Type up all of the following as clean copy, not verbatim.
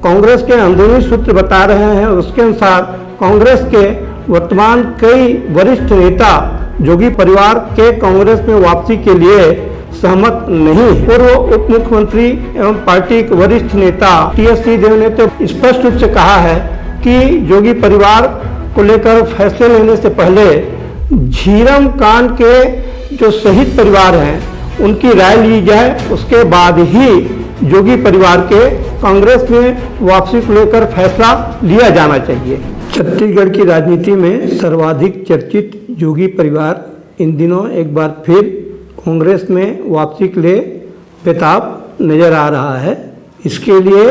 कांग्रेस के अंदरूनी सूत्र बता रहे हैं, उसके अनुसार कांग्रेस के वर्तमान कई वरिष्ठ नेता जोगी परिवार के कांग्रेस में वापसी के लिए सहमत नहीं है। पूर्व उप मुख्यमंत्री एवं पार्टी के वरिष्ठ नेता टीएस सिंहदेव ने तो स्पष्ट रूप से कहा है कि जोगी परिवार को लेकर फैसले लेने से पहले झीरम कांड के जो शहीद परिवार हैं उनकी राय ली जाए, उसके बाद ही जोगी परिवार के कांग्रेस में वापसी को लेकर फैसला लिया जाना चाहिए। छत्तीसगढ़ की राजनीति में सर्वाधिक चर्चित जोगी परिवार इन दिनों एक बार फिर कांग्रेस में वापसी के लिए बेताब नजर आ रहा है। इसके लिए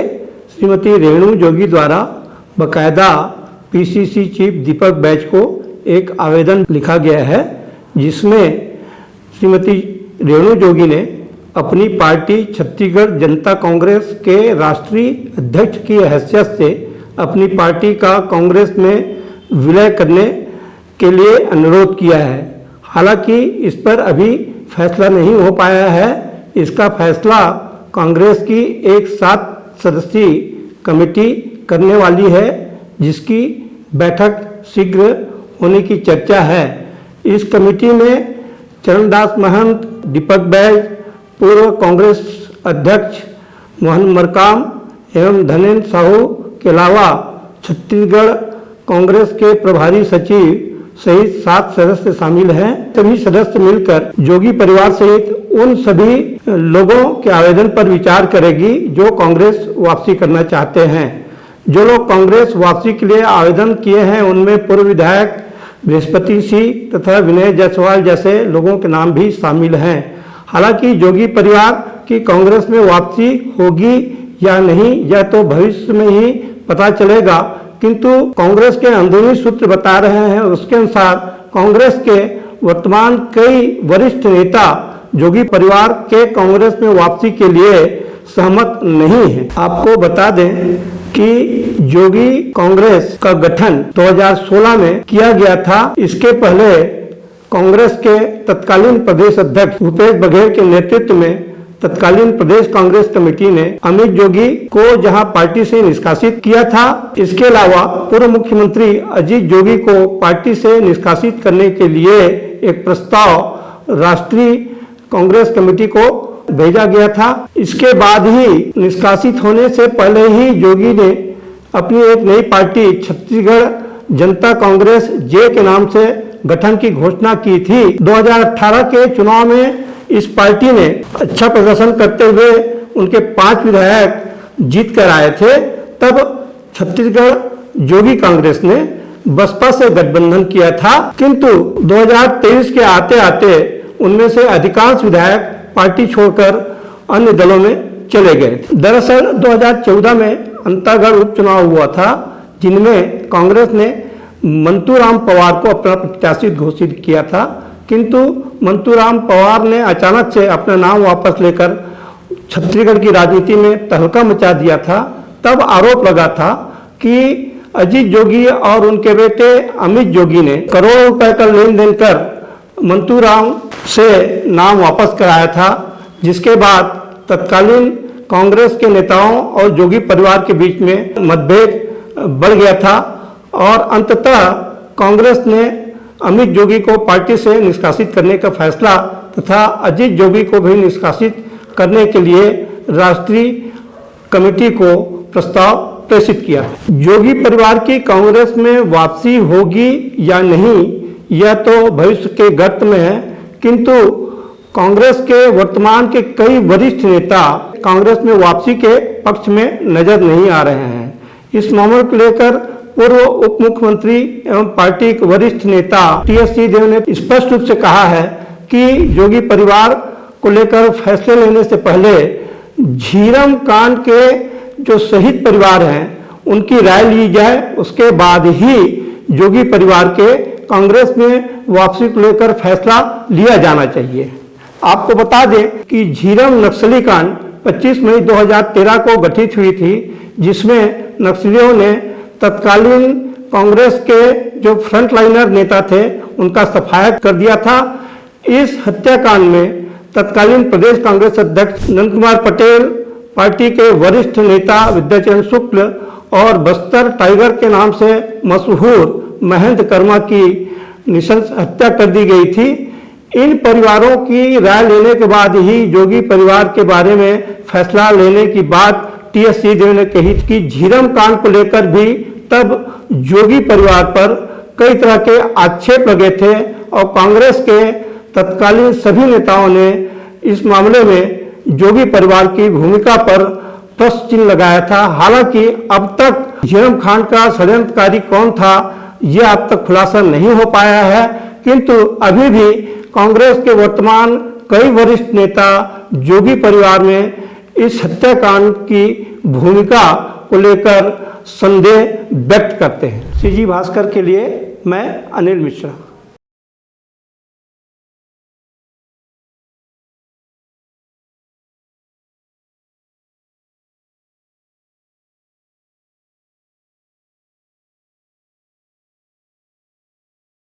श्रीमती रेणु जोगी द्वारा बकायदा पीसीसी चीफ दीपक बैज को एक आवेदन लिखा गया है, जिसमें श्रीमती रेणु जोगी ने अपनी पार्टी छत्तीसगढ़ जनता कांग्रेस के राष्ट्रीय अध्यक्ष की हैसियत से अपनी पार्टी का कांग्रेस में विलय करने के लिए अनुरोध किया है। हालांकि इस पर अभी फैसला नहीं हो पाया है। इसका फैसला कांग्रेस की एक 7 सदस्यीय कमेटी करने वाली है, जिसकी बैठक शीघ्र होने की चर्चा है। इस कमेटी में चरणदास महंत, दीपक बैज, पूर्व कांग्रेस अध्यक्ष मोहन मरकाम एवं धनेन्द्र साहू के अलावा छत्तीसगढ़ कांग्रेस के प्रभारी सचिव सहित 7 सदस्य शामिल हैं। सभी सदस्य मिलकर जोगी परिवार सहित उन सभी लोगों के आवेदन पर विचार करेगी जो कांग्रेस वापसी करना चाहते हैं। जो लोग कांग्रेस वापसी के लिए आवेदन किए हैं उनमें पूर्व विधायक बृहस्पति सिंह तथा विनय जायसवाल जैसे लोगों के नाम भी शामिल हैं। हालांकि जोगी परिवार की कांग्रेस में वापसी होगी या नहीं यह तो भविष्य में ही पता चलेगा, किंतु कांग्रेस के अंदरूनी सूत्र बता रहे हैं, उसके अनुसार कांग्रेस के वर्तमान कई वरिष्ठ नेता जोगी परिवार के कांग्रेस में वापसी के लिए सहमत नहीं है। आपको बता दें कि जोगी कांग्रेस का गठन 2016 में किया गया था। इसके पहले कांग्रेस के तत्कालीन प्रदेश अध्यक्ष भूपेश बघेल के नेतृत्व में तत्कालीन प्रदेश कांग्रेस कमेटी ने अमित जोगी को जहां पार्टी से निष्कासित किया था, इसके अलावा पूर्व मुख्यमंत्री अजीत जोगी को पार्टी से निष्कासित करने के लिए एक प्रस्ताव राष्ट्रीय कांग्रेस कमेटी को भेजा गया था। इसके बाद ही निष्कासित होने से पहले ही जोगी ने अपनी एक नई पार्टी छत्तीसगढ़ जनता कांग्रेस जे के नाम से गठन की घोषणा की थी। 2018 के चुनाव में इस पार्टी ने अच्छा प्रदर्शन करते हुए उनके 5 विधायक जीत कर आए थे। तब छत्तीसगढ़ जोगी कांग्रेस ने बसपा से गठबंधन किया था, किंतु 2023 के आते आते उनमें से अधिकांश विधायक पार्टी छोड़कर अन्य दलों में चले गए थे। दरअसल 2014 में अंतागढ़ उपचुनाव हुआ था, जिनमें कांग्रेस ने मंतूराम पवार को अपना प्रत्याशी घोषित किया था, किंतु मंतूराम पवार ने अचानक से अपना नाम वापस लेकर छत्तीसगढ़ की राजनीति में तहलका मचा दिया था। तब आरोप लगा था कि अजीत जोगी और उनके बेटे अमित जोगी ने करोड़ों रुपए का लेन देन कर मंतूराम से नाम वापस कराया था, जिसके बाद तत्कालीन कांग्रेस के नेताओं और जोगी परिवार के बीच में मतभेद बढ़ गया था और अंततः कांग्रेस ने अमित जोगी को पार्टी से निष्कासित करने का फैसला तथा अजीत जोगी को भी निष्कासित करने के लिए राष्ट्रीय कमेटी को प्रस्ताव प्रेषित किया। जोगी परिवार की कांग्रेस में वापसी होगी या नहीं यह तो भविष्य के गर्त में है, किंतु कांग्रेस के वर्तमान के कई वरिष्ठ नेता कांग्रेस में वापसी के पक्ष में नजर नहीं आ रहे हैं। इस मामले को लेकर पूर्व उप मुख्यमंत्री एवं पार्टी के वरिष्ठ नेता टीएस सिंहदेव ने स्पष्ट रूप से कहा है कि जोगी परिवार को लेकर फैसले लेने से पहले झीरम कांड के जो शहीद परिवार हैं उनकी राय ली जाए, उसके बाद ही जोगी परिवार के कांग्रेस में वापसी को लेकर फैसला लिया जाना चाहिए। आपको बता दें कि झीरम नक्सली कांड 25 मई 2013 को गठित हुई थी, जिसमें नक्सलियों ने तत्कालीन कांग्रेस के जो फ्रंटलाइनर नेता थे उनका सफाया कर दिया था। इस हत्याकांड में तत्कालीन प्रदेश कांग्रेस अध्यक्ष नंद कुमार पटेल, पार्टी के वरिष्ठ नेता विद्याचरण शुक्ल और बस्तर टाइगर के नाम से मशहूर महेंद्र कर्मा की नृशंस हत्या कर दी गई थी। इन परिवारों की राय लेने के बाद ही जोगी परिवार के बारे में फैसला लेने की बात टीएस सिंहदेव ने कही कि झीरम कांड को लेकर भी तब जोगी परिवार पर कई तरह के आक्षेप लगे थे और कांग्रेस के तत्कालीन सभी नेताओं ने इस मामले में जोगी परिवार की भूमिका पर प्रश्न चिन्ह लगाया था। हालांकि अब तक झीरम कांड का षड्यंत्रकारी कौन था यह अब तक खुलासा नहीं हो पाया है, किंतु अभी भी कांग्रेस के वर्तमान कई वरिष्ठ नेता जोगी परिवार में इस हत्याकांड की भूमिका को लेकर संदेह व्यक्त करते हैं। सीजी भास्कर के लिए मैं अनिल मिश्रा।